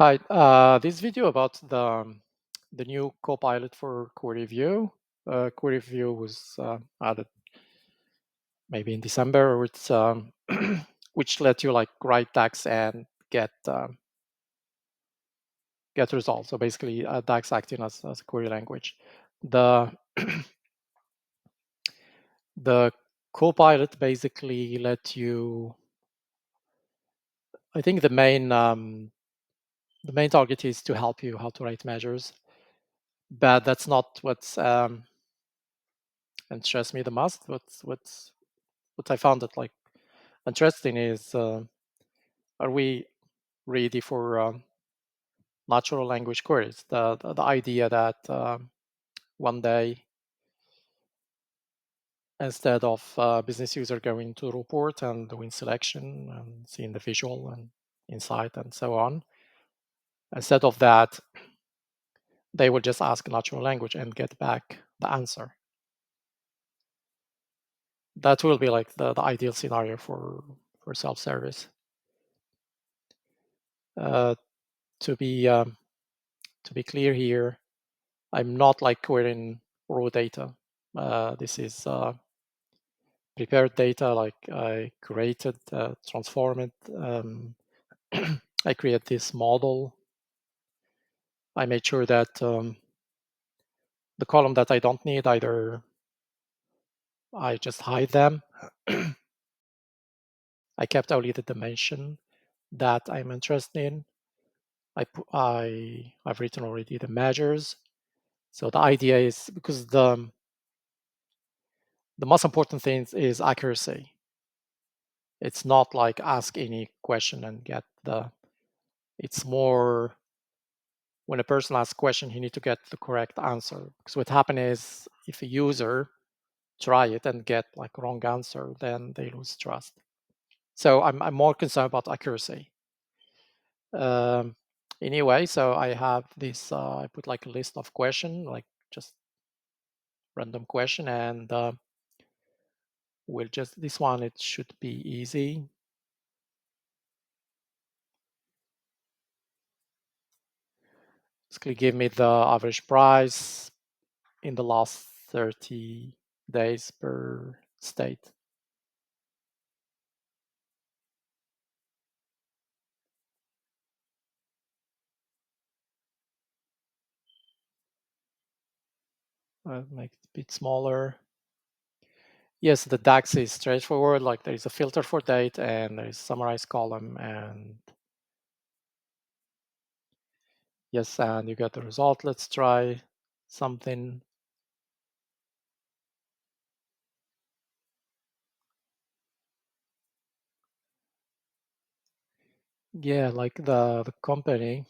Hi, this video about the new Copilot for query view. Query view was added maybe in December, which which let you like write DAX and get results. So basically, DAX acting as a query language. The the Copilot basically let you. I think the main target is to help you how to write measures, but that's not what's interests me the most. What I found that like interesting is are we ready for natural language queries? The idea that one day instead of business user going to report and doing selection and seeing the visual and insight and so on, instead of that, they will just ask natural language and get back the answer. That will be like the ideal scenario for self-service. Uh, to be to be clear here, I'm not like querying raw data. This is prepared data, like I created, transform it. I create this model. I made sure that the column that I don't need, either I just hide them. I kept only the dimension that I'm interested in. I've written already the measures. So the idea is, because the most important thing is accuracy. It's not like ask any question and get the. It's more when a person asks a question, you need to get the correct answer. Because what happens is if a user try it and get like wrong answer, then they lose trust. So I'm more concerned about accuracy. Um, anyway, so I have this. I put like a list of question, like just random question, and we'll just this one. It should be easy. Basically, give me the average price in the last 30 days per state. I'll make it a bit smaller. Yes, the DAX is straightforward. Like there is a filter for date and there is summarize column, and yes, and you get the result. Let's try something. Yeah, like the company.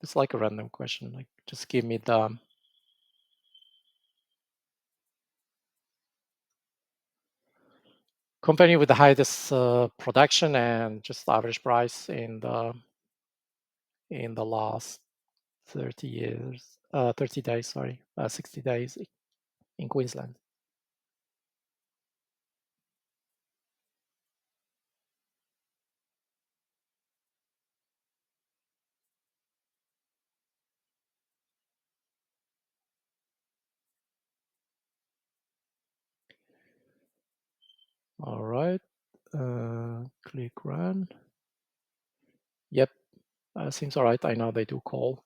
It's like a random question. Like just give me the company with the highest production and just average price in the last 30 years, 30 days, sorry, 60 days in Queensland. All right, click run. Yep, seems all right. I know they do call.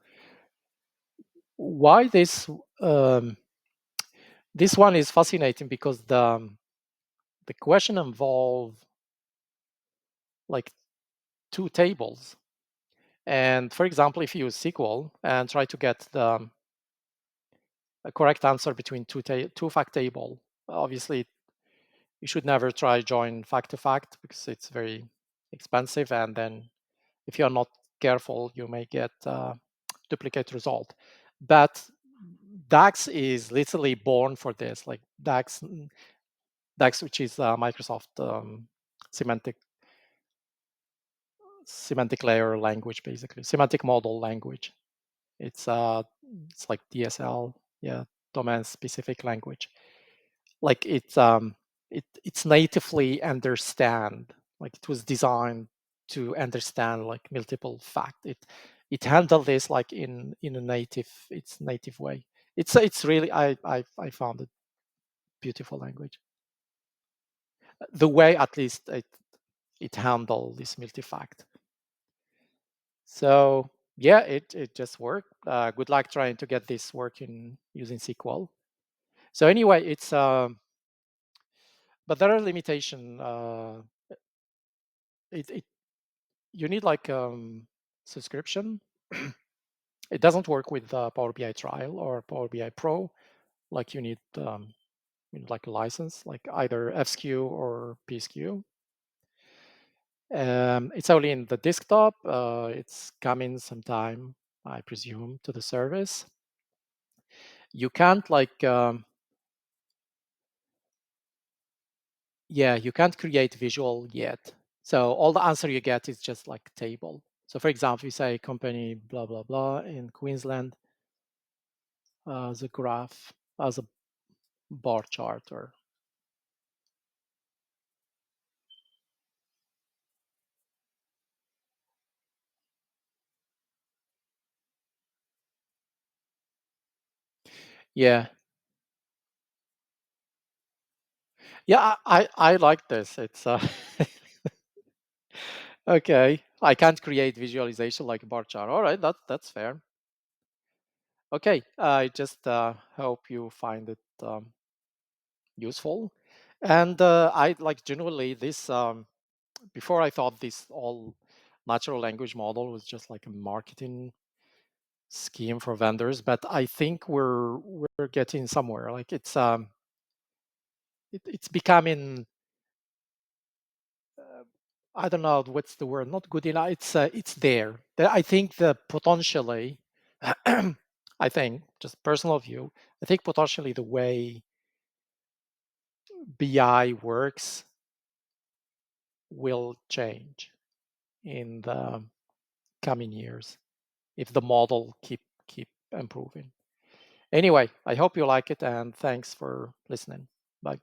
Why um, this one is fascinating because the question involve like two tables. And for example, if you use SQL and try to get the a correct answer between two fact table, obviously you should never try join fact to fact because it's very expensive, and then if you're not careful, you may get duplicate result. But DAX is literally born for this, like DAX, which is Microsoft semantic layer language, basically semantic model language. It's like DSL, yeah, domain specific language. Like it's natively understand. Like it was designed to understand like multiple fact. It handle this like in a native its native way. It's really I found it beautiful language. The way at least it handle this multi-fact. So yeah, it just worked. Good luck trying to get this working using SQL. So anyway, it's but there are limitation. It you need like subscription. It doesn't work with Power BI Trial or Power BI Pro. Like you need like a license, like either FSQ or PSQ. It's only in the desktop. It's coming sometime, I presume, to the service. You can't like yeah, you can't create visual yet. So all the answer you get is just like table. So for example, you say company blah blah blah in Queensland, as a graph, as a bar chart, or yeah, yeah. I like this. It's okay. I can't create visualization like a bar chart. All right, that's fair. Okay, I just hope you find it useful. And I like generally this. Before I thought this all natural language model was just like a marketing scheme for vendors, but I think we're getting somewhere. Like it's becoming I don't know what's the word, not good enough. It's there. I think the potentially, I think just personal view. I think potentially the way BI works will change in the coming years if the model keep improving. Anyway, I hope you like it and thanks for listening. Bye.